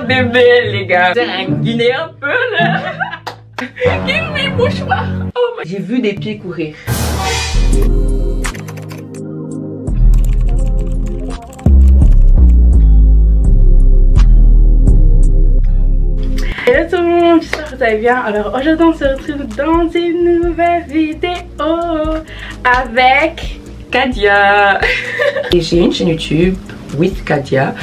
bébé, les gars. C'est un Guinéen un peu là. Give me mouchoir. Oh my... J'ai vu des pieds courir. Hello tout le monde, j'espère que vous allez bien. Alors aujourd'hui on se retrouve dans une nouvelle vidéo avec Kadia. Et j'ai une chaîne YouTube with Kadia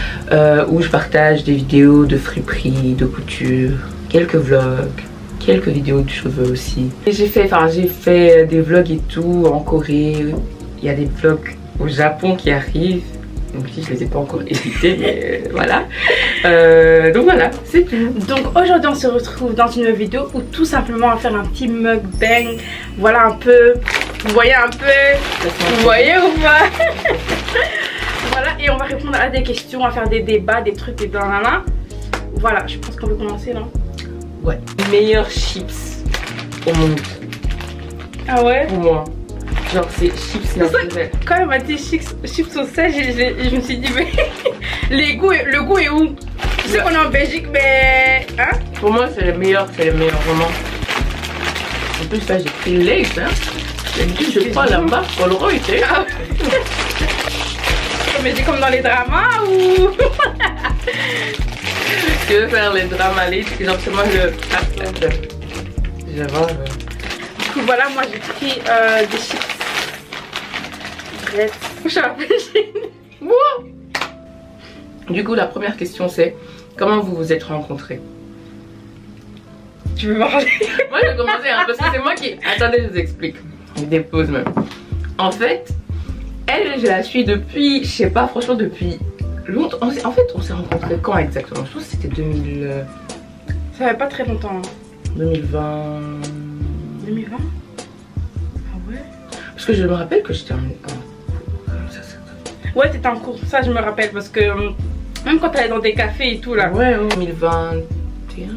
où je partage des vidéos de friperie, de couture, quelques vlogs, quelques vidéos de cheveux aussi. Et j'ai fait des vlogs et tout en Corée. Il y a des vlogs au Japon qui arrivent. Donc je les ai pas encore édités, mais voilà. Donc voilà, c'est tout. Donc aujourd'hui on se retrouve dans une nouvelle vidéo où tout simplement on va faire un petit mukbang. Voilà un peu, vous voyez un peu, vous voyez ou pas? Voilà, et on va répondre à des questions, on va faire des débats, des trucs et blablabla. Voilà, je pense qu'on peut commencer là. Ouais, les meilleurs chips au monde. Ah ouais? Pour moi. Genre c'est chips naturels. Quand elle m'a dit chips au sel, je me suis dit mais le goût est où? Je sais qu'on est en Belgique mais hein? Pour moi c'est le meilleur vraiment. En plus là j'ai pris Lays hein. D'habitude je prends la marque Colroy tu sais. Ah ouais. Mais comme dans les dramas ou? Tu veux faire les dramas Lays, genre c'est moi le... Du coup voilà, moi j'ai pris des chips. Je suis un peu gênée. Du coup la première question c'est comment vous vous êtes rencontrés? Tu veux parler? Moi je vais commencer hein, parce que c'est moi qui... Attendez je vous explique. Je dépose même. En fait, elle je la suis depuis, je sais pas franchement depuis longtemps. En fait on s'est rencontrés quand exactement? Je pense que c'était 2000... Ça fait pas très longtemps. 2020... 2020? Ah ouais? Parce que je me rappelle que j'étais en... Ouais, t'étais en cours, ça je me rappelle parce que même quand t'allais dans des cafés et tout là. Ouais, 2021.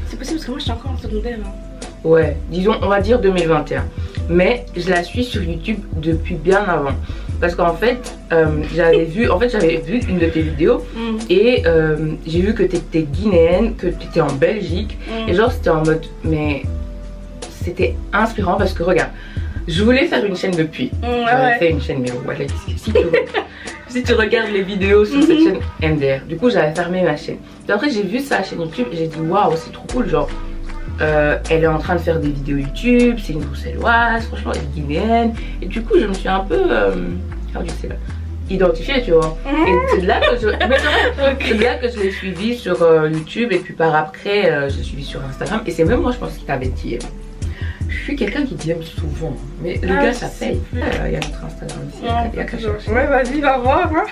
C'est possible parce que moi j'étais encore en secondaire. Hein. Ouais, disons, on va dire 2021. Mais je la suis sur YouTube depuis bien avant. Parce qu'en fait, j'avais vu une de tes vidéos et j'ai vu que t'étais guinéenne, que t'étais en Belgique. Et genre, c'était en mode, mais c'était inspirant parce que regarde. Je voulais faire une chaîne depuis. J'avais fait une chaîne, mais voilà, si tu regardes les vidéos sur cette chaîne MDR, du coup j'avais fermé ma chaîne. Puis après j'ai vu sa chaîne YouTube et j'ai dit waouh, c'est trop cool. Genre, elle est en train de faire des vidéos YouTube, c'est une bruxelloise, franchement elle est guinéenne. Et du coup je me suis un peu, identifiée, tu vois. Et c'est de là que je l'ai suivie sur YouTube et puis par après je l'ai suivie sur Instagram. Et c'est même moi je pense qu'il t'avait dit. Je suis quelqu'un qui DM souvent, mais le gars ça paye. Il y a notre Instagram ici, il y a qu'à chercher. Ouais, vas-y, va voir. Hein.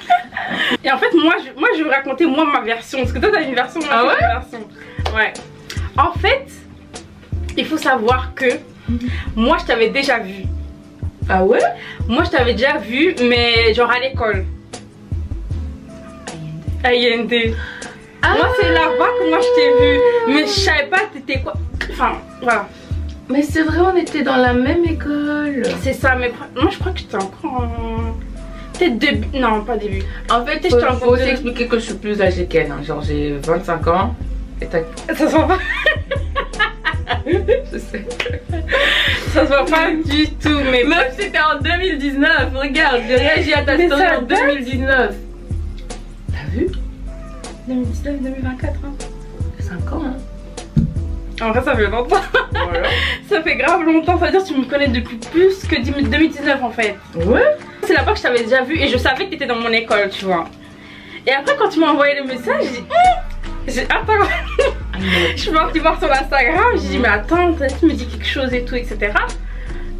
Et en fait, moi je vais raconter ma version. Parce que toi, t'as une version, moi j'ai une version. Ouais. En fait, il faut savoir que moi, je t'avais déjà vu. Ah ouais? Moi, je t'avais déjà vu, mais genre à l'école. À IND. Moi, c'est là-bas que moi je t'ai vu. Mais je savais pas t'étais quoi. Enfin, voilà. Mais c'est vrai, on était dans la même école. C'est ça, mais moi je crois que j'étais encore en... Peut-être début... Non, pas début. En fait, il faut aussi expliquer que je suis plus âgée qu'elle. Hein. Genre, j'ai 25 ans. Et t'as... Ça se voit pas. Je sais. Ça se voit pas du tout, mais... Meuf, c'était en 2019. Regarde, j'ai réagi à ta story en 2019. T'as vu? 2019, 2024, hein. 5 ans, hein. En vrai, ça fait longtemps. Voilà. Ça fait grave longtemps. Ça veut dire que tu me connais depuis plus que 2019 en fait. Ouais. C'est là-bas que je t'avais déjà vu et je savais que tu étais dans mon école, tu vois. Et après, quand tu m'as envoyé le message, j'ai dit attends. Je suis partie voir sur Instagram. J'ai dit mais attends, tu me dis quelque chose et tout, etc.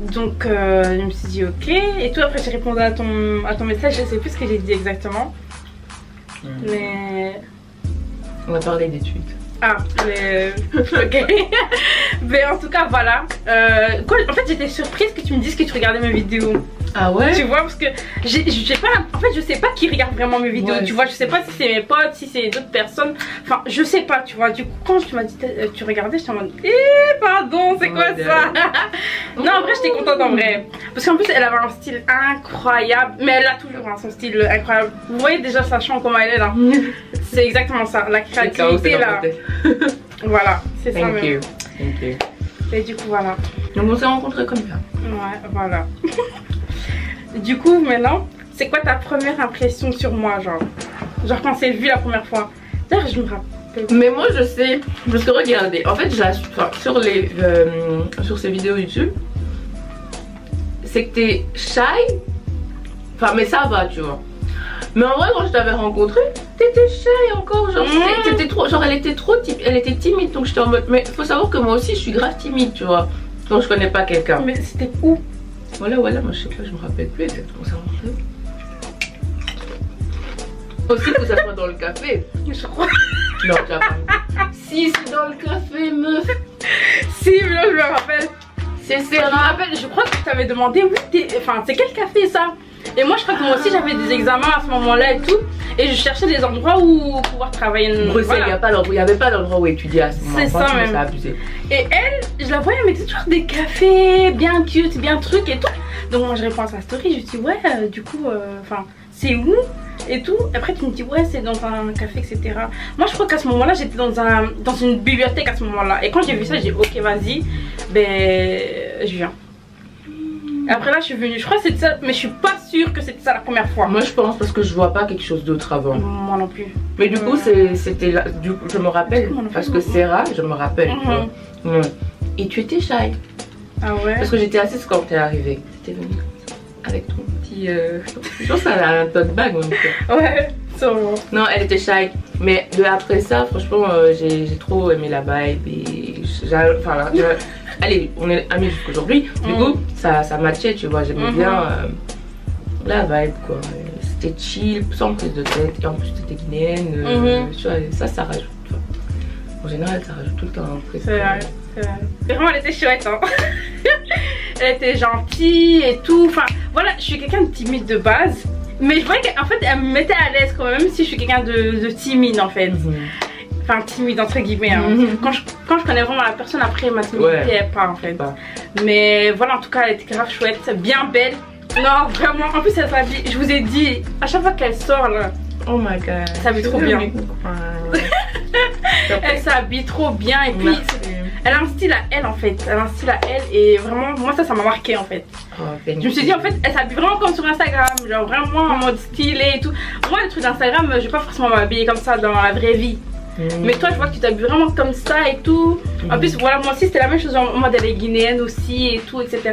Donc je me suis dit ok. Et tout après, j'ai répondu à ton message. Je sais plus ce que j'ai dit exactement. Mais on va parler d'études. Ah, mais ok. Mais en tout cas, voilà. En fait, j'étais surprise que tu me dises que tu regardais mes vidéos. Ah ouais? Tu vois, parce que j'ai pas. En fait, je sais pas qui regarde vraiment mes vidéos. Ouais, tu vois, je sais pas si c'est mes potes, si c'est d'autres personnes. Enfin, je sais pas, tu vois. Du coup, quand tu m'as dit tu regardais, j'étais en mode pardon, c'est quoi ça? Non, en vrai, j'étais contente en vrai. Parce qu'en plus, elle avait un style incroyable. Mais elle a toujours son style incroyable. Vous voyez déjà sa chambre, comment elle est là. C'est exactement ça. La créativité là. Voilà, c'est ça. Thank you. Et du coup, voilà. Donc, on s'est rencontrés comme ça. Ouais, voilà. Du coup, maintenant, c'est quoi ta première impression sur moi, genre quand c'est vu la première fois? D'ailleurs, je me rappelle. Mais moi, je sais, parce que regardez, en fait, sur ces vidéos YouTube, c'est que t'es shy. Enfin, mais ça va, tu vois. Mais en vrai, quand je t'avais rencontré, t'étais shy encore, genre, t'étais trop, genre, elle était timide, donc j'étais en mode, mais faut savoir que moi aussi, je suis grave timide, tu vois, quand je connais pas quelqu'un. Mais c'était où? Voilà, moi je sais pas, je me rappelle plus exactement ça. Aussi que ça soit dans le café. Je crois. Non, tu as pas. Si, c'est dans le café, meuf. Si, mais là je me rappelle. C'est Je me rappelle, je crois que je t'avais demandé, oui, enfin, c'est quel café ça? Et moi je crois que moi aussi j'avais des examens à ce moment-là et tout. Et je cherchais des endroits où pouvoir travailler. Bruxelles, voilà. Il n'y avait pas l'endroit où étudier à ce moment-là. C'est ça même. Abusé. Et elle, je la voyais, elle mettait toujours des cafés bien cute, bien trucs et tout. Donc moi je réponds à sa story, je lui dis ouais, du coup, enfin, c'est où et tout. Après tu me dis ouais, c'est dans un café, etc. Moi je crois qu'à ce moment-là, j'étais dans une bibliothèque à ce moment-là. Et quand j'ai vu ça, j'ai dit ok, vas-y, ben je viens. Après là je suis venue, je crois que c'était ça, mais je suis pas sûre que c'était ça la première fois. Moi je pense parce que je vois pas quelque chose d'autre avant. Moi non plus. Mais du coup c'était là, du coup je me rappelle, parce que Sarah, je me rappelle. Et tu étais shy. Ah ouais? Parce que j'étais assise quand t'es arrivée. T'étais venue avec ton petit... je pense qu'elle a un tote bag même. Ouais, sûrement. Non, elle était shy. Mais après ça, franchement, j'ai trop aimé la vibe. Et allez, on est amis jusqu'aujourd'hui. Du coup, ça matchait, tu vois. J'aimais bien la vibe, quoi. C'était chill, sans prise de tête. Et en plus, t'étais guinéenne. Tu vois, ça rajoute. En général, ça rajoute tout le temps un truc. C'est vrai. Vraiment, elle était chouette, hein. Elle était gentille et tout. Enfin, voilà, je suis quelqu'un de timide de base. Mais je voyais qu'en fait, elle me mettait à l'aise quand même si je suis quelqu'un de timide en fait. Enfin, timide entre guillemets. Hein. Quand je connais vraiment la personne, après ma timidité, elle part en fait. Mais voilà, en tout cas, elle était grave chouette, bien belle. Non, vraiment, en plus, elle s'habille. Je vous ai dit, à chaque fois qu'elle sort là. Oh my god. Elle s'habille trop bien. Elle s'habille trop bien et puis elle a un style à elle en fait. Elle a un style à elle et vraiment moi ça m'a marqué en fait. Je me suis dit en fait elle s'habille vraiment comme sur Instagram, genre vraiment en mode stylé et tout. Moi le truc d'Instagram je vais pas forcément m'habiller comme ça dans la vraie vie. Mais toi je vois que tu t'habilles vraiment comme ça et tout. En plus voilà moi aussi c'était la même chose en mode elle est guinéenne aussi et tout etc.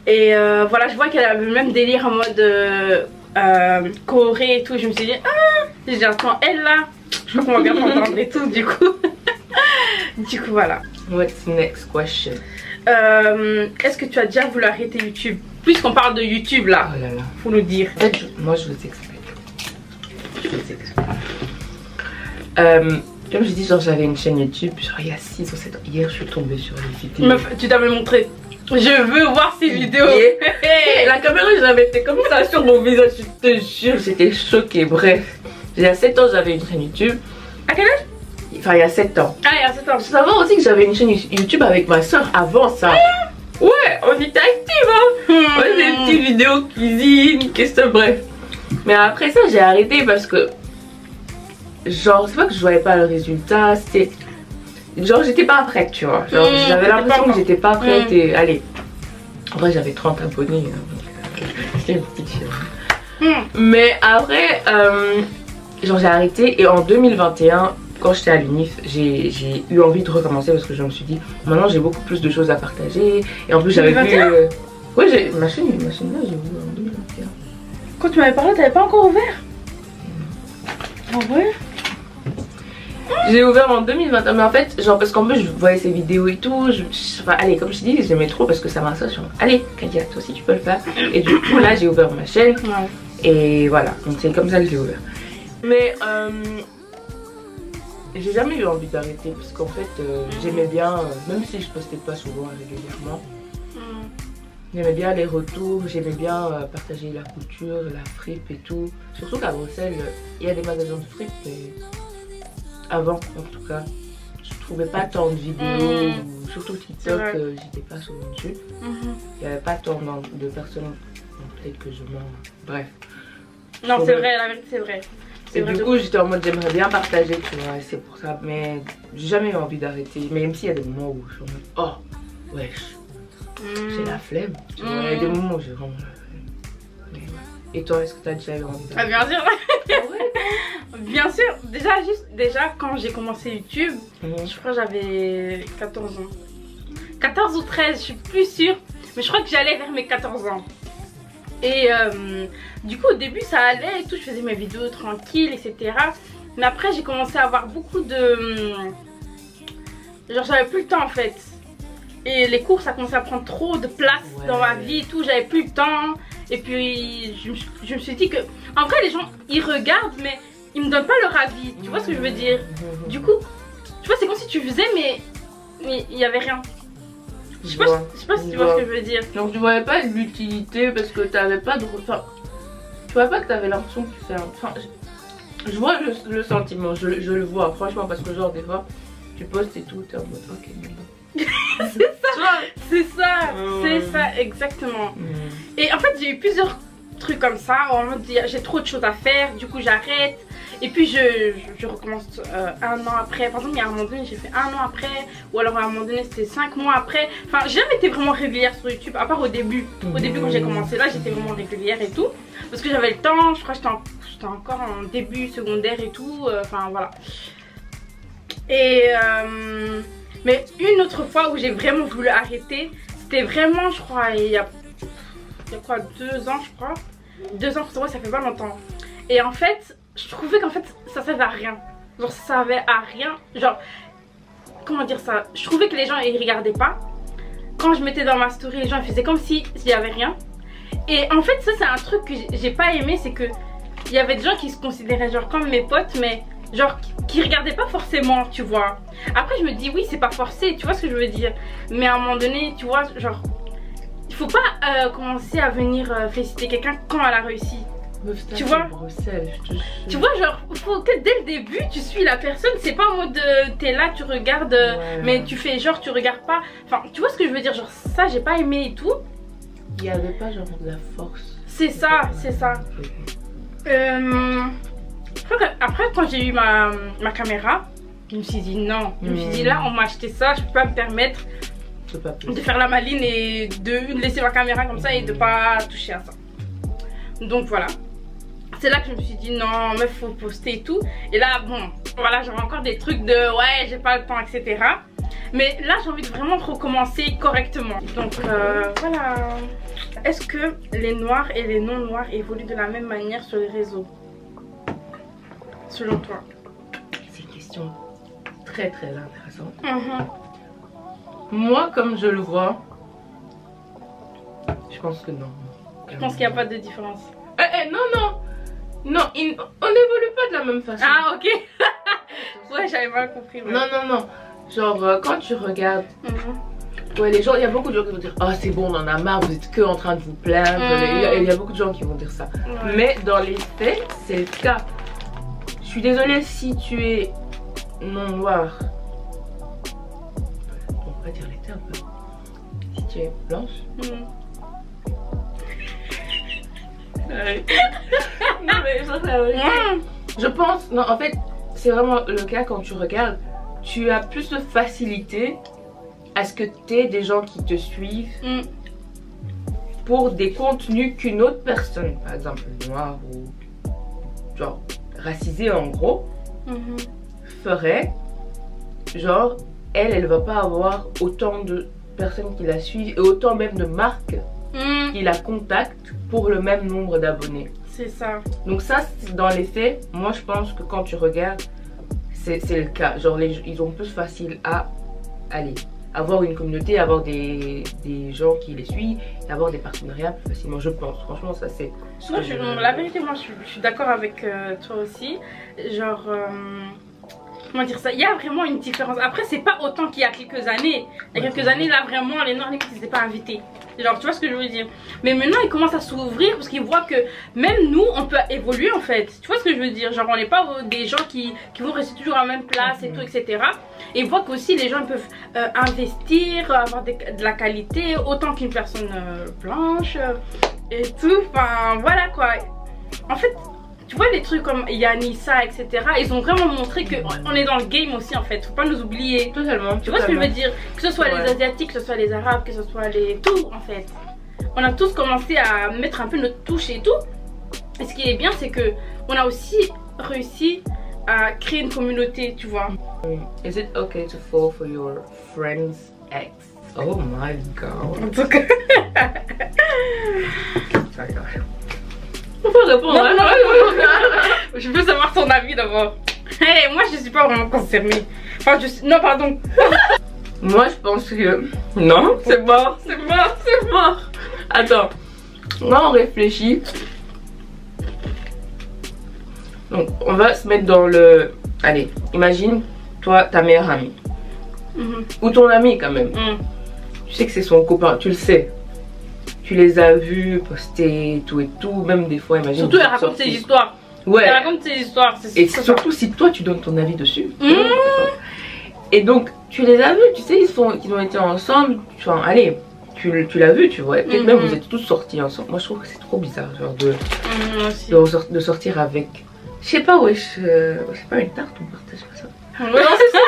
Et voilà je vois qu'elle a le même délire en mode Corée et tout. Je me suis dit ah j'ai dit attends elle là je crois qu'on va bien s'entendre et tout du coup. Du coup voilà. What's next question? Est-ce que tu as déjà voulu arrêter YouTube? Puisqu'on parle de YouTube là, oh là là. Faut nous dire. En fait, moi je vous explique. Comme je dis, genre j'avais une chaîne YouTube, genre il y a 6 ou 7 ans. Hier je suis tombée sur les vidéos. Meuf, tu t'avais montré. Je veux voir ces vidéos. La caméra je l'avais fait comme ça sur mon visage, je te jure, j'étais choquée. Bref, il y a 7 ans j'avais une chaîne YouTube. À quel âge? Enfin il y a 7 ans. Ah il y a 7 ans. Je savais aussi que j'avais une chaîne YouTube avec ma soeur avant ça. Ouais, on était actifs hein. On faisait des petites vidéos cuisine, qu'est-ce que bref. Mais après ça j'ai arrêté parce que genre c'est pas que je voyais pas le résultat, c'était genre j'étais pas prête tu vois. Genre j'avais l'impression que j'étais pas prête et allez. En vrai j'avais 30 abonnés hein, c'était une petite chaîne. Mais après genre j'ai arrêté et en 2021 quand j'étais à l'UNIF j'ai eu envie de recommencer parce que je me suis dit maintenant j'ai beaucoup plus de choses à partager et en plus j'avais vu ouais j'ai ma chaîne là j'ai vu en 2021. Quand tu m'avais parlé t'avais pas encore ouvert? Ah ouais? J'ai ouvert en 2021 mais en fait genre parce qu'en plus je voyais ces vidéos et tout enfin allez comme je dis j'aimais trop parce que ça m'a associé allez Kadia toi aussi tu peux le faire et du coup là j'ai ouvert ma chaîne et voilà donc c'est comme ça que j'ai ouvert mais j'ai jamais eu envie d'arrêter parce qu'en fait, j'aimais bien, même si je postais pas souvent régulièrement, j'aimais bien les retours, j'aimais bien partager la couture, la fripe et tout. Surtout qu'à Bruxelles, il y a des magasins de fripe, mais avant en tout cas, je trouvais pas tant de vidéos, ou surtout TikTok, j'étais pas souvent dessus. Il n'y avait pas tant de personnes, peut-être que je mens, bref. Non, c'est vrai, la vérité, c'est vrai. Et du coup, j'étais en mode j'aimerais bien partager, tu vois, c'est pour ça. Mais j'ai jamais eu envie d'arrêter. Même s'il y a des moments où je suis en mode oh, wesh, j'ai la flemme. Tu vois, il y a des moments où j'ai vraiment la flemme. Mais ouais. Et toi, est-ce que tu as déjà eu envie d'arrêter? Ah, bien sûr. Bien sûr. Déjà, quand j'ai commencé YouTube, je crois que j'avais 14 ans. 14 ou 13, je suis plus sûre. Mais je crois que j'allais vers mes 14 ans. Et du coup au début ça allait et tout, je faisais mes vidéos tranquilles, etc. Mais après j'ai commencé à avoir beaucoup de... Genre j'avais plus le temps en fait. Et les cours ça commençait à prendre trop de place dans ma vie et tout, j'avais plus le temps. Et puis je me suis dit que... En vrai les gens ils regardent mais ils me donnent pas leur avis, tu vois ce que je veux dire. Du coup, tu vois c'est comme si tu faisais mais il y avait rien. Je sais pas si tu vois ce que je veux dire. Donc tu voyais pas l'utilité parce que t'avais pas de... Enfin, tu vois pas que t'avais l'impression que tu fais un... Enfin, je vois le sentiment, je le vois franchement parce que genre des fois tu postes et tout, t'es en mode ok mais bon. C'est ça, exactement. Et en fait j'ai eu plusieurs trucs comme ça, en mode j'ai trop de choses à faire, du coup j'arrête. Et puis je recommence un an après. Par exemple, il y a un moment donné, j'ai fait un an après. Ou alors à un moment donné, c'était 5 mois après. Enfin, j'ai jamais été vraiment régulière sur YouTube. À part au début. Au début, quand j'ai commencé là, j'étais vraiment régulière et tout. Parce que j'avais le temps. Je crois que j'étais encore en début secondaire et tout. Enfin, voilà. Et... mais une autre fois où j'ai vraiment voulu arrêter, c'était vraiment, je crois, il y a quoi, 2 ans, je crois. 2 ans, ça fait pas longtemps. Et en fait... Je trouvais qu'en fait ça servait à rien. Genre ça servait à rien. Genre comment dire ça. Je trouvais que les gens ils regardaient pas. Quand je mettais dans ma story les gens ils faisaient comme si il y avait rien. Et en fait ça c'est un truc que j'ai pas aimé. C'est que il y avait des gens qui se considéraient genre comme mes potes. Mais genre qui regardaient pas forcément tu vois. Après je me dis oui c'est pas forcé. Tu vois ce que je veux dire. Mais à un moment donné tu vois genre il faut pas commencer à venir féliciter quelqu'un quand elle a réussi. Tu vois, tu vois genre faut que dès le début tu suis la personne, c'est pas en mode t'es là tu regardes mais tu fais genre tu regardes pas. Enfin tu vois ce que je veux dire, genre ça j'ai pas aimé et tout. Il y avait pas genre de la force. C'est ça, c'est ça. Après quand j'ai eu ma caméra, je me suis dit non, je me suis dit là on m'a acheté ça, je peux pas me permettre de faire la maline et de laisser ma caméra comme ça et de pas toucher à ça. Donc voilà. C'est là que je me suis dit non mais faut poster et tout. Et là bon voilà j'avais encore des trucs de ouais j'ai pas le temps etc. Mais là j'ai envie de vraiment recommencer correctement. Donc voilà. Est-ce que les noirs et les non noirs évoluent de la même manière sur les réseaux? Selon toi? C'est une question très intéressante. Moi comme je le vois, je pense que non. Je pense qu'il n'y a pas de différence. Non, on n'évolue pas de la même façon. Ah ok. Ouais j'avais mal compris. Ouais. Non. Genre quand tu regardes, ouais les gens, il y a beaucoup de gens qui vont dire oh c'est bon on en a marre, vous êtes que en train de vous plaindre. Il y a beaucoup de gens qui vont dire ça. Mais dans les faits c'est le cas. Je suis désolée si tu es non noir. On va dire les termes. Si tu es blanche. Non mais je pense, non en fait c'est vraiment le cas quand tu regardes, tu as plus de facilité à ce que tu aies des gens qui te suivent pour des contenus qu'une autre personne, par exemple noire ou genre racisée en gros, ferait. Genre elle va pas avoir autant de personnes qui la suivent et autant même de marques qui la contactent pour le même nombre d'abonnés. C'est ça. Donc ça dans les faits, moi je pense que quand tu regardes c'est le cas. Genre ils ont plus facile à aller avoir une communauté, avoir des gens qui les suivent, avoir des partenariats plus facilement, je pense. Franchement ça c'est... La vérité moi je suis d'accord avec toi aussi. Genre comment dire ça, il y a vraiment une différence. Après, c'est pas autant qu'il y a quelques années. Il y a quelques années, là, vraiment, les noirs, limite, ils n'étaient pas invités. Genre, tu vois ce que je veux dire. Mais maintenant, ils commencent à s'ouvrir parce qu'ils voient que même nous, on peut évoluer en fait. Tu vois ce que je veux dire. Genre, on n'est pas des gens qui vont rester toujours à la même place et tout, etc. Et ils voient qu'aussi les gens ils peuvent investir, avoir de la qualité, autant qu'une personne blanche et tout. Enfin, voilà quoi. En fait, tu vois les trucs comme Yanissa, etc. Ils ont vraiment montré qu'on est dans le game aussi en fait. Faut pas nous oublier. Totalement. Tu vois ce que je veux dire? Que ce soit les Asiatiques, que ce soit les Arabes, que ce soit les... Tout en fait. On a tous commencé à mettre un peu notre touche et tout. Et ce qui est bien, c'est que on a aussi réussi à créer une communauté, tu vois. Is it okay to fall for your friend's ex? Oh my god. En tout cas... On peut répondre. Non, non, je veux savoir ton avis d'abord. Hey, moi je suis pas vraiment concernée. Enfin, non, pardon. Moi je pense que... Non, c'est mort, c'est mort, c'est mort. Attends. Moi on réfléchit. Donc on va se mettre dans le... Allez, imagine toi ta meilleure amie. Ou ton ami quand même. Tu sais que c'est son copain, tu le sais. Tu les as vus poster tout et tout, même des fois, imagine. Surtout elle raconte ses histoires. Ouais. Elle raconte ses histoires. Et surtout si toi tu donnes ton avis dessus. Et donc tu les as vus, tu sais, ils ont été ensemble. Enfin, allez, tu l'as vu, tu vois. Peut-être même vous êtes tous sortis ensemble. Moi je trouve que c'est trop bizarre, genre de sortir avec. Je sais pas, ouais, c'est pas une tarte, on partage pas ça. Non, c'est ça.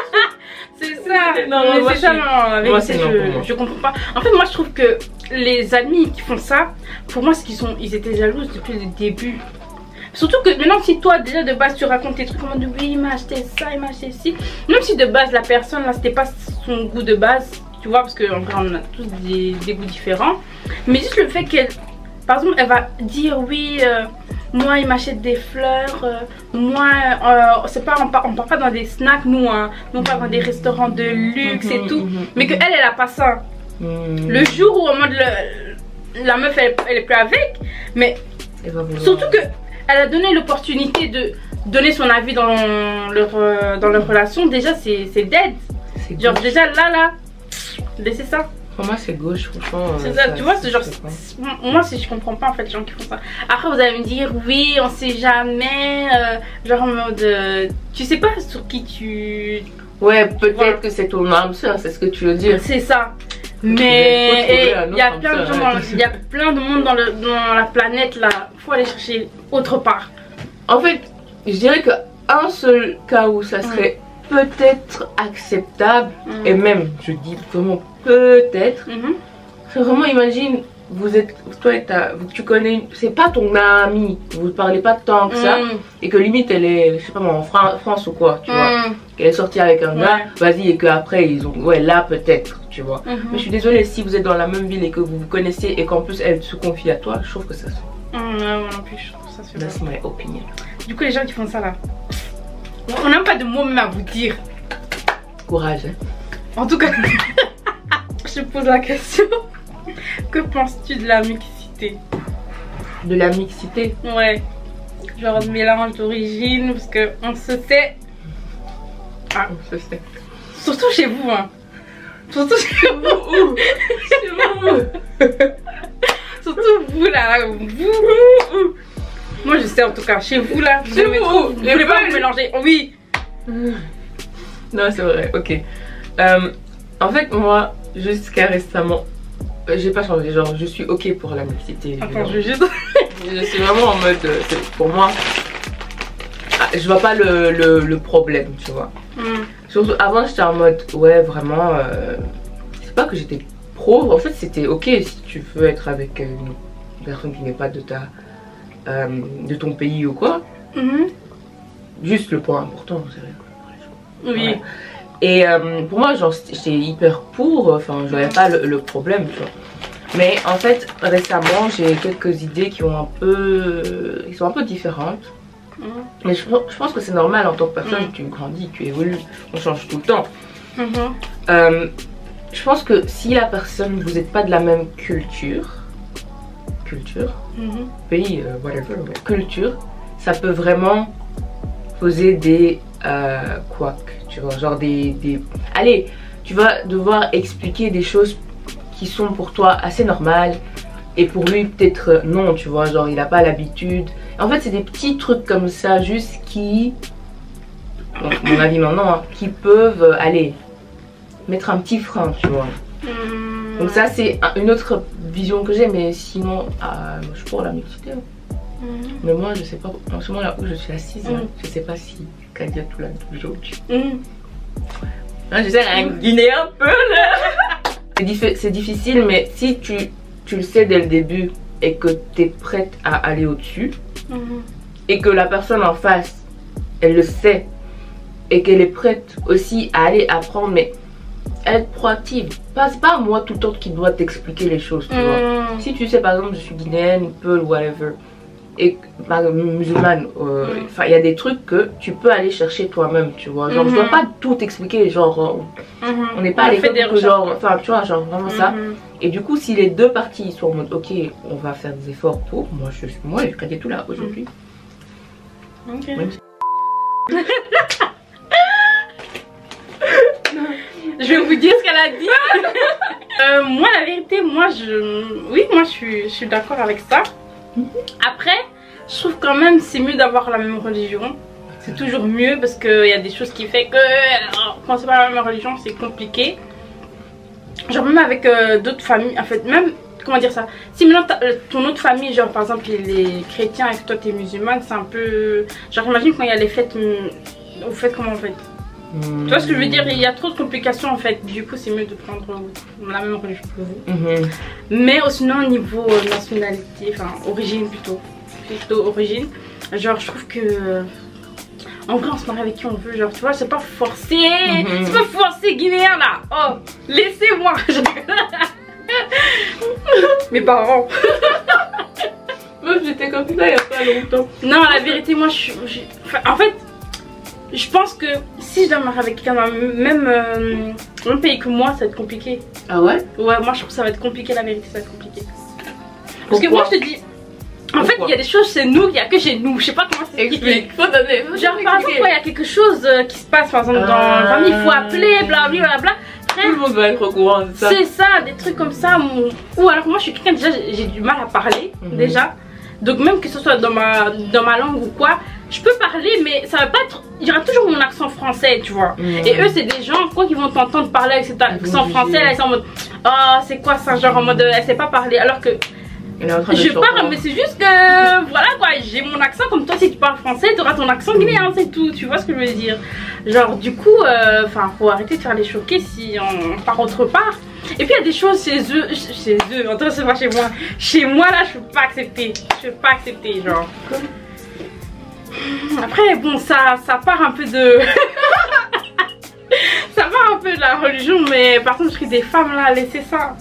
C'est ça. Non, c'est ça, non. Moi, je comprends pas. En fait, moi, je trouve que les amis qui font ça, pour moi, c'est ils étaient jalouses depuis le début. Surtout que maintenant, si toi, déjà de base, tu racontes tes trucs comme de oui, il m'a acheté ça, il m'a acheté ci. Même si de base, la personne, là, c'était pas son goût de base, tu vois, parce qu'en vrai, on a tous des goûts différents. Mais juste le fait qu'elle, par exemple, elle va dire oui. Moi, il m'achète des fleurs. Moi, c'est pas, on part pas dans des snacks, nous, hein. Nous, on part dans des restaurants de luxe et tout. Mais qu'elle, elle a pas ça. Le jour où, au mode, la meuf, elle est plus avec. Mais surtout que elle a donné l'opportunité de donner son avis dans leur relation. Déjà, c'est dead. Genre, déjà, là, laissez ça. Pour moi c'est gauche, franchement. C'est ça, tu vois, c'est genre. Moi si je comprends pas en fait les gens qui font ça. Après vous allez me dire oui, on sait jamais. Genre en mode. Tu sais pas sur qui tu. Ouais, peut-être que c'est ton âme sœur, c'est ce que tu veux dire. C'est ça. Mais il y a plein de gens, il y a plein de monde dans la planète là. Faut aller chercher autre part. En fait, je dirais que un seul cas où ça serait peut-être acceptable, et même je dis vraiment peut-être, c'est vraiment, imagine, vous êtes, toi et tu connais, c'est pas ton ami, vous parlez pas tant que ça, et que limite elle est, je sais pas moi, en France ou quoi, tu vois, qu'elle est sortie avec un gars, vas-y, et qu'après ils ont, ouais là peut-être, tu vois. Mais je suis désolée, si vous êtes dans la même ville et que vous vous connaissez et qu'en plus elle se confie à toi, je trouve que ça se fait. Moi non plus, je trouve ça se fait. That's my opinion. Du coup les gens qui font ça là, on n'a pas de mots même à vous dire. Courage, hein. En tout cas, je pose la question. Que penses-tu de la mixité? De la mixité? Ouais. Genre de mélange d'origine, parce que on se sait. Ah, on se sait. Surtout chez vous, hein. Surtout chez vous. Chez vous. Surtout vous là. Vous. Moi je sais en tout cas, chez vous là, vous aimez trop. Vous voulez pas vous mélanger? Oui. Non, c'est vrai, ok. En fait, moi, jusqu'à récemment, j'ai pas changé. Genre, je suis ok pour la mixité. Attends, je juste. Je suis vraiment en mode. Pour moi, je vois pas le problème, tu vois. Surtout avant, j'étais en mode, ouais, vraiment. C'est pas que j'étais pro. En fait, c'était ok si tu veux être avec une personne qui n'est pas de de ton pays ou quoi. Juste le point important, c'est vrai. Oui. Ouais. Et pour moi, genre, j'étais hyper pour, enfin, je voyais pas le problème, tu vois. Mais en fait, récemment, j'ai quelques idées qui ont qui sont un peu différentes. Mais je pense que c'est normal en tant que personne, tu grandis, tu évolues, on change tout le temps. Je pense que si la personne, vous n'êtes pas de la même culture, pays, whatever, culture, ça peut vraiment poser des quack, tu vois, genre allez, tu vas devoir expliquer des choses qui sont pour toi assez normales et pour lui peut-être non, tu vois, genre il n'a pas l'habitude. En fait c'est des petits trucs comme ça juste qui, bon, mon avis maintenant, hein, qui peuvent aller mettre un petit frein, tu vois. Donc ça c'est une autre vision que j'ai, mais sinon je suis pour la mixité. Mais moi je sais pas, en ce moment là où je suis assise, je sais pas si Kadia tout là toujours. Je sais un Guinéen un peu là. C'est difficile, mais si tu le sais dès le début et que tu es prête à aller au-dessus et que la personne en face elle le sait et qu'elle est prête aussi à aller apprendre, mais être proactive. C'est pas moi tout le temps qui dois t'expliquer les choses, tu vois. Si tu sais par exemple je suis guinéenne, Peul, whatever, et musulmane, il y a des trucs que tu peux aller chercher toi-même, tu vois. Genre je dois pas tout t'expliquer, genre on n'est pas à l'école que genre, enfin tu vois, genre vraiment ça. Et du coup si les deux parties sont en mode ok on va faire des efforts pour, moi je suis tout là aujourd'hui. Je vais vous dire ce qu'elle a dit. Moi la vérité, moi je suis d'accord avec ça. Après je trouve quand même c'est mieux d'avoir la même religion. C'est toujours mieux parce qu'il y a des choses qui fait que quand c'est pas la même religion c'est compliqué. Genre même avec d'autres familles, en fait même, comment dire ça, si maintenant ton autre famille, genre par exemple les chrétiens et que toi t'es musulmane, c'est un peu, genre j'imagine quand il y a les fêtes, vous faites comment en fait? Tu vois ce que je veux dire? Il y a trop de complications en fait. Du coup c'est mieux de prendre la même religion que vous. Mais sinon au niveau nationalité, enfin origine plutôt origine, genre je trouve que en vrai on se marie avec qui on veut, genre tu vois, c'est pas forcé. C'est pas forcé guinéen là. Oh laissez-moi. Mes parents. Moi j'étais comme ça il y a pas longtemps. Non la vérité moi en fait je pense que si je dois me marier avec quelqu'un dans le même pays que moi, ça va être compliqué. Ah ouais? Ouais, moi je trouve que ça va être compliqué, la vérité, ça va être compliqué. Parce que moi je te dis, en fait il y a des choses chez nous, il n'y a que chez nous, je sais pas comment c'est expliqué. Faut donner. Genre par exemple, il y a quelque chose qui se passe, par exemple dans la famille, il faut appeler, blablabla. Tout le monde va être au courant de ça. C'est ça, des trucs comme ça. Ou alors moi je suis quelqu'un, déjà j'ai du mal à parler, déjà. Donc même que ce soit dans ma langue ou quoi, je peux parler mais ça va pas être, il y aura toujours mon accent français, tu vois. Et eux c'est des gens, quoi qu'ils vont t'entendre parler avec cet accent français, là ils sont en mode oh c'est quoi ça, genre en mode elle sait pas parler, alors que je parle mais c'est juste que voilà quoi, j'ai mon accent comme toi, si tu parles français tu auras ton accent guinéen, c'est tout, tu vois ce que je veux dire. Genre du coup enfin faut arrêter de faire les choquer si on part autre part. Et puis il y a des choses chez eux, en tout cas c'est pas chez moi. Chez moi là je peux pas accepter, genre. Après bon ça part un peu de ça part un peu de la religion, mais par contre je suis des femmes là, laissez ça.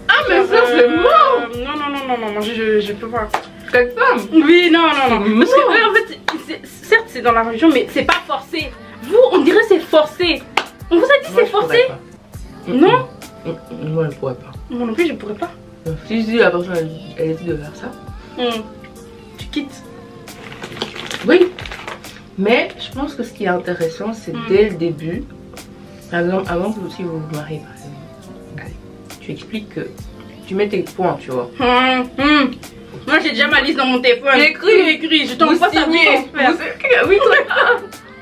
Ah mais ça c'est mort. Non, je peux pas. Quelle femme? Oui non. Parce que eux en fait certes c'est dans la religion mais c'est pas forcé. Vous on dirait c'est forcé. On vous a dit c'est forcé? Non? Moi je pourrais pas. Moi non plus je pourrais pas. Si la personne elle dit de faire ça, tu quittes. Oui. Mais je pense que ce qui est intéressant c'est dès le début, par exemple avant que si vous vous mariez par exemple, tu expliques que tu mets tes points, tu vois. Moi j'ai déjà ma liste dans mon téléphone. J'ai écrit, je t'envoie pas ça. Oui,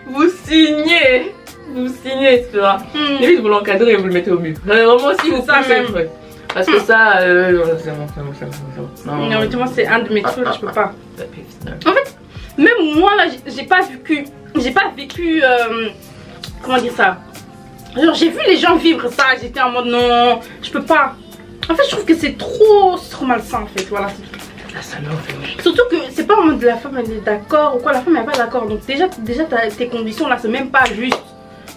vous signez. Vous signez, tu vois. Et puis vous l'encadrez et vous le mettez au mur. Vraiment si vous ça même. Parce que ça, c'est bon. Non mais moi c'est un de mes trucs, je peux pas. En fait, même moi là, j'ai pas vécu, comment dire ça. Genre j'ai vu les gens vivre ça, j'étais en mode non, je peux pas. En fait je trouve que c'est trop malsain en fait, voilà. Surtout que c'est pas en mode la femme elle est d'accord ou quoi, la femme elle est pas d'accord. Donc déjà tes conditions là c'est même pas juste.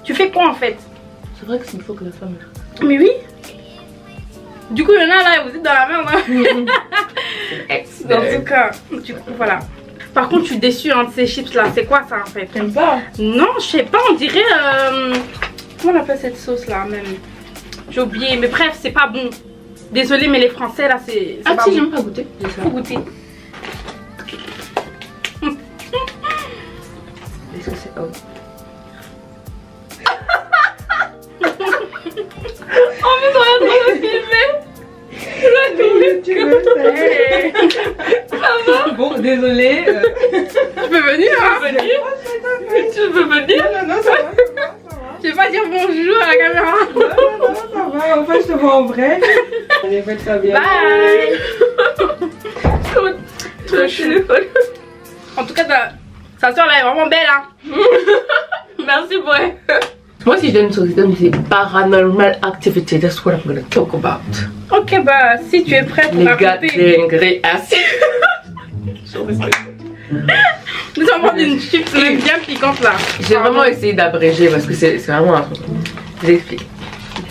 Tu fais quoi en fait? C'est vrai qu'il faut que la femme... Mais oui. Du coup il y en a là, vous êtes dans la merde hein. En tout cas, du coup voilà. Par contre je suis déçue hein, de ces chips là, c'est quoi ça en fait? T'aimes pas? Non je sais pas, on dirait... comment on appelle cette sauce là même? J'ai oublié, mais bref c'est pas bon. Désolée mais les français là c'est ah pas si bon. j'aime pas goûter. Faut goûter. Est-ce que c'est... Oh. désolée. Tu peux venir, hein? Tu peux venir? Non, ça va. Je vais pas dire bonjour à la caméra. Non, ça va. Enfin, je te vois en vrai. Allez, faites ça bien. Bye. Trop téléphone. En tout cas, sa soeur là est vraiment belle, hein. Merci pour elle. Moi, si je donne une société, c'est paranormal activity. That's what I'm gonna talk about. Ok, bah, si tu es prête pour raconter. Les gars, t'es assis. Nous allons prendre une chips même bien piquante là. J'ai vraiment essayé d'abréger parce que c'est vraiment un truc. Je vous explique.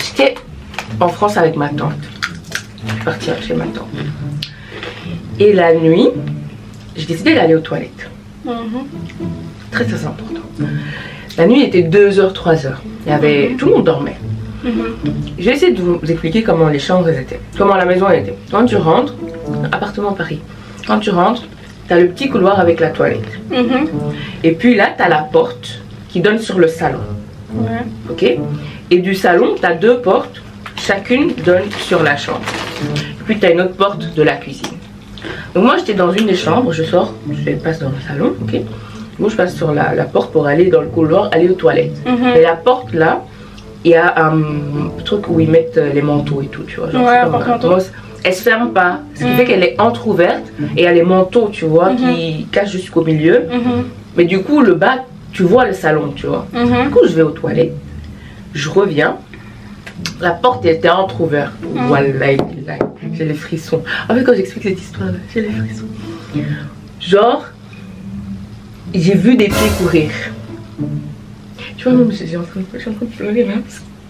J'étais en France avec ma tante. Je suis partie chez ma tante. Et la nuit, j'ai décidé d'aller aux toilettes. Très très important. La nuit était 2h, 3h. Il y avait... Tout le monde dormait. Je vais essayer de vous expliquer comment les chambres étaient. Comment la maison était. Quand tu rentres, appartement Paris. Quand tu rentres, tu as le petit couloir avec la toilette. Et puis là, tu as la porte qui donne sur le salon. Ok. Et du salon, tu as 2 portes. Chacune donne sur la chambre. Et puis tu as une autre porte de la cuisine. Donc moi, j'étais dans une des chambres. Je sors, je passe dans le salon. Ok. Moi, je passe sur la porte pour aller dans le couloir, aller aux toilettes. Et la porte là, il y a un truc où ils mettent les manteaux et tout, tu vois. Genre, elle se ferme pas, ce qui fait qu'elle est entrouverte et il y a les manteaux, tu vois, qui cachent jusqu'au milieu. Mais du coup, le bas, tu vois le salon, tu vois. Du coup, je vais aux toilettes, je reviens, la porte était entrouverte. Voilà, j'ai les frissons. En fait, quand j'explique cette histoire, j'ai les frissons. Genre, j'ai vu des pieds courir. Tu vois, même, je suis en train de pleurer là.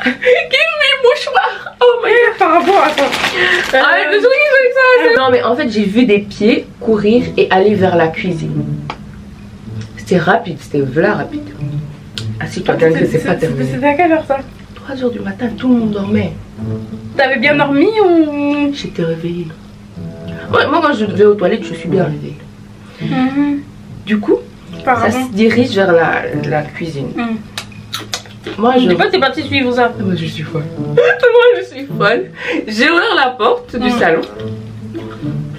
Give me mouchoir. Oh my god. Par rapport à toi. Non, mais en fait, j'ai vu des pieds courir et aller vers la cuisine. C'était rapide, c'était voilà rapide. Assis-toi, c'est pas terminé. C'était à quelle heure ça? 3h du matin, tout le monde dormait. T'avais bien dormi ou? J'étais réveillée. Ouais, moi, quand je vais aux toilettes, je suis bien réveillée. Du coup, ça se dirige vers la cuisine. Moi, je... Pourquoi t'es partie suivre ça? Moi, je suis folle. Moi, je suis folle. J'ai ouvert la porte du salon.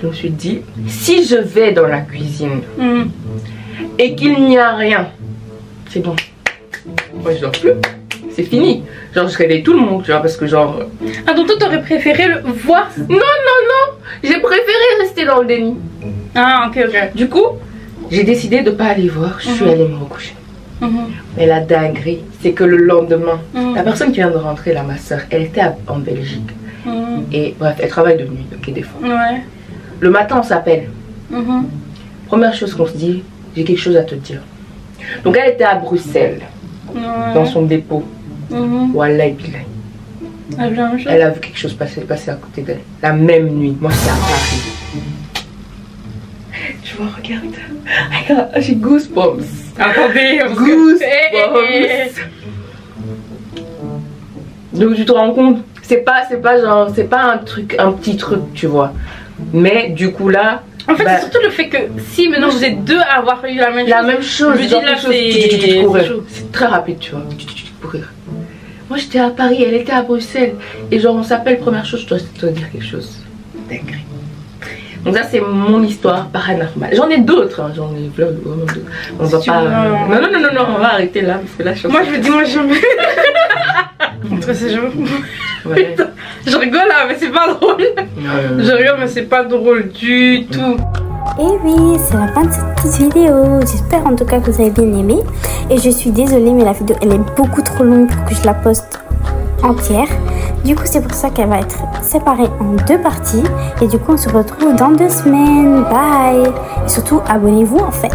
Je me suis dit, si je vais dans la cuisine et qu'il n'y a rien, c'est bon. Moi, je dors plus. C'est fini. Genre, je réveille tout le monde, tu vois, parce que genre... Ah, donc toi, t'aurais préféré le voir? Non, non, non. J'ai préféré rester dans le déni. Ah, ok, ok. Du coup, j'ai décidé de pas aller voir. Je suis allée me recoucher. Mais la dinguerie, c'est que le lendemain, la personne qui vient de rentrer là, ma soeur, elle était en Belgique. Et bref, elle travaille de nuit, ok, des fois. Le matin, on s'appelle. Première chose qu'on se dit, j'ai quelque chose à te dire. Donc elle était à Bruxelles, dans son dépôt. Voilà, et puis là, elle a vu quelque chose passer à côté d'elle. La même nuit, moi j'étais à Paris. Tu vois, regarde. J'ai goosebumps. Attendez, goosebumps. Donc tu te rends compte, c'est pas un petit truc, tu vois. Mais du coup là, en fait, c'est surtout le fait que si maintenant vous êtes 2 à avoir eu la même chose, je dis là c'est très rapide, tu vois. Courir. Moi j'étais à Paris, elle était à Bruxelles, et genre on s'appelle, première chose, je dois dire quelque chose. Dinguerie. Donc ça c'est mon histoire paranormale. J'en ai d'autres, hein. J'en ai plein vraiment d'autres. On va pas... Non, on va arrêter là parce que là je suis... Moi je me dis, moi jamais. Entre ces jours. Ouais. Je rigole là, mais c'est pas drôle. Je rigole, mais c'est pas drôle du tout. Et oui, c'est la fin de cette petite vidéo. J'espère en tout cas que vous avez bien aimé. Et je suis désolée, mais la vidéo elle est beaucoup trop longue pour que je la poste entière. Du coup, c'est pour ça qu'elle va être séparée en 2 parties. Et du coup, on se retrouve dans 2 semaines. Bye. Et surtout, abonnez-vous en fait.